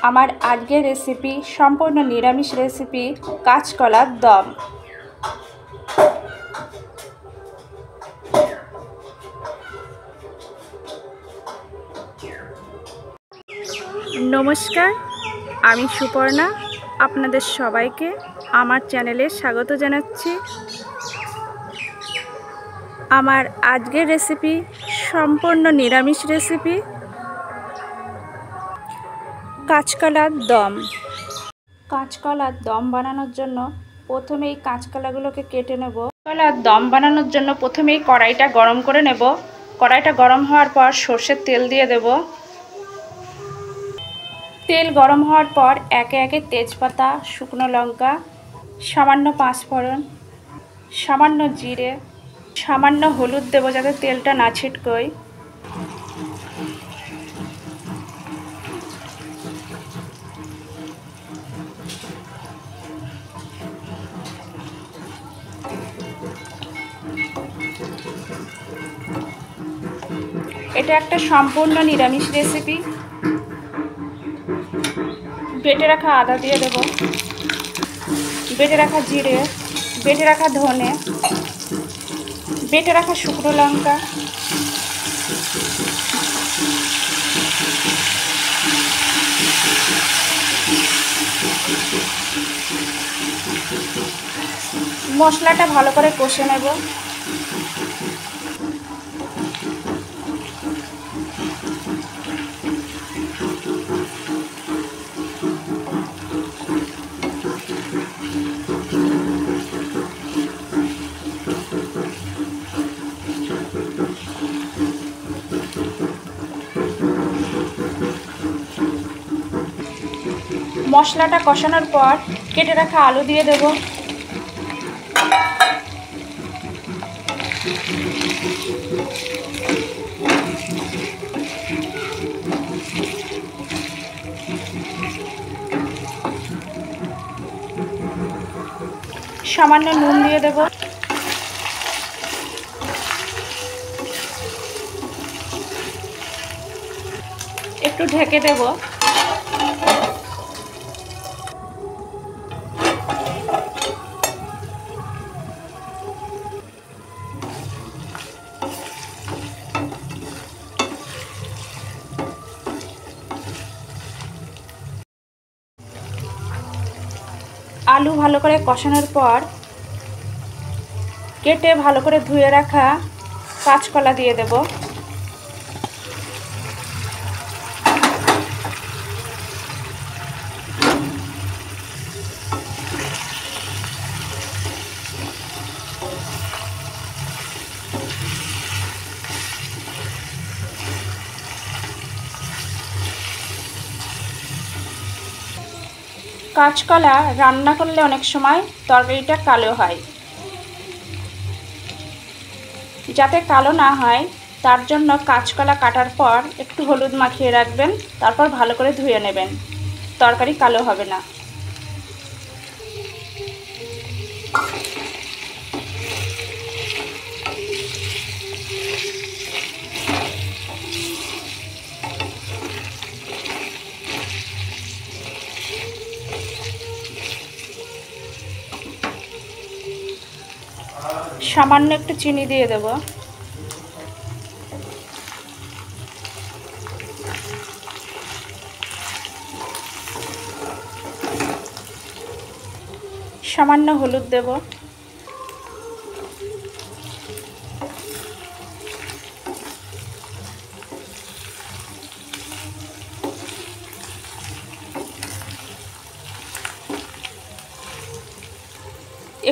আমার আজকের রেসিপি সম্পূর্ণ নিরামিষ রেসিপি, কাঁচকলার দম। নমস্কার, আমি সুপর্ণা। আপনাদের সবাইকে আমার চ্যানেলে স্বাগত জানাচ্ছি। আমার আজকের রেসিপি সম্পূর্ণ নিরামিষ রেসিপি, কাঁচকলার দম। কাঁচকলার দম বানানোর জন্য প্রথমেই কাঁচকলাগুলোকে কেটে নেব। কাঁচকলার দম বানানোর জন্য প্রথমেই কড়াইটা গরম করে নেব। কড়াইটা গরম হওয়ার পর সর্ষের তেল দিয়ে দেব। তেল গরম হওয়ার পর একে একে তেজপাতা, শুকনো লঙ্কা, সামান্য পাঁচফোড়ন, সামান্য জিরে, সামান্য হলুদ দেব যাতে তেলটা না ছিটকোয়। এটা একটা সম্পূর্ণ নিরামিষ রেসিপি। বেটে রাখা আদা দিয়ে দেব, বেটে রাখা জিরে, বেটে রাখা ধনে, বেটে রাখা শুকনো লঙ্কা, মশলাটা ভালো করে কষে নেব। মশলাটা কষানোর পর কেটে রাখা আলু দিয়ে দেব। সামান্য নুন দিয়ে দেব। একটু ঢেকে দেব। আলু ভালো করে কষানোর পর কেটে ভালো করে ধুয়ে রাখা কাঁচকলা দিয়ে দেব। কাঁচকলা রান্না করলে অনেক সময় তরকারিটা কালো হয়। যাতে কালো না হয় তার জন্য কাঁচকলা কাটার পর একটু হলুদ মাখিয়ে রাখবেন, তারপর ভালো করে ধুয়ে নেবেন, তরকারি কালো হবে না। সামান্য একটু চিনি দিয়ে দেব। সামান্য হলুদ দেব।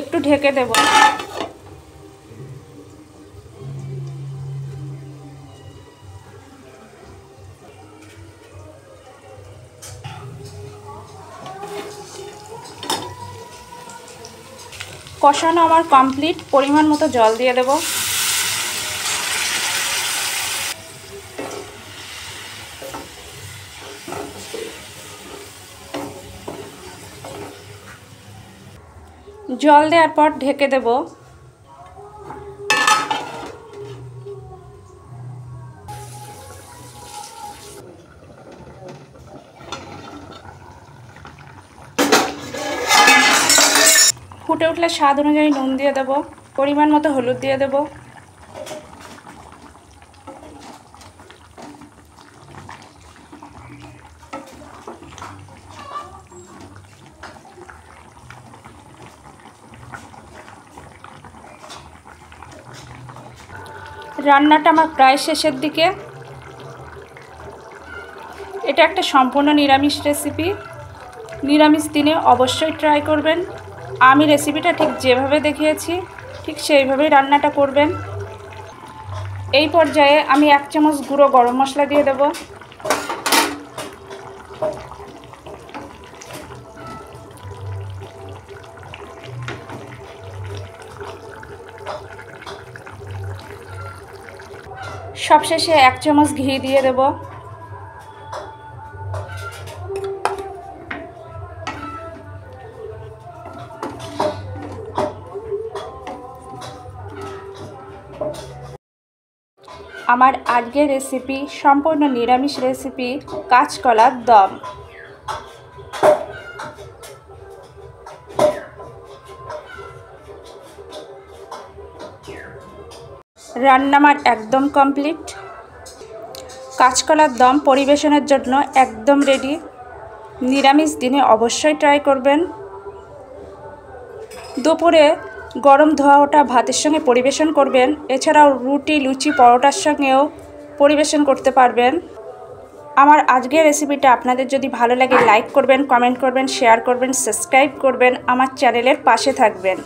একটু ঢেকে দেব। কষানো আমার কমপ্লিট। পরিমাণ মতো জল দিয়ে দেব। জল দেওয়ার পর ঢেকে দেব। ফুটে উঠলে স্বাদ অনুযায়ী নুন দিয়ে দেব, পরিমাণ মতো হলুদ দিয়ে দেব। রান্নাটা আমার প্রায় শেষের দিকে। এটা একটা সম্পূর্ণ নিরামিষ রেসিপি। নিরামিষ দিনে অবশ্যই ট্রাই করবেন। আমি রেসিপিটা ঠিক যেভাবে দেখিয়েছি ঠিক সেইভাবেই রান্নাটা করবেন। এই পর্যায়ে আমি 1 চামচ গুঁড়ো গরম মশলা দিয়ে দেব। সবশেষে 1 চামচ ঘি দিয়ে দেব। আমার আজকের রেসিপি সম্পূর্ণ নিরামিষ রেসিপি, কাঁচকলার দম। রান্না আমার একদম কমপ্লিট। কাঁচকলার দম পরিবেশনের জন্য একদম রেডি। নিরামিষ দিনে অবশ্যই ট্রাই করবেন। দুপুরে গরম ধোয়া ওঠা ভাতের সঙ্গে পরিবেশন করবেন। এছাড়াও রুটি, লুচি, পরোটার সঙ্গেও পরিবেশন করতে পারবেন। আমার আজকের রেসিপিটা আপনাদের যদি ভালো লাগে লাইক করবেন, কমেন্ট করবেন, শেয়ার করবেন, সাবস্ক্রাইব করবেন, আমার চ্যানেলের পাশে থাকবেন।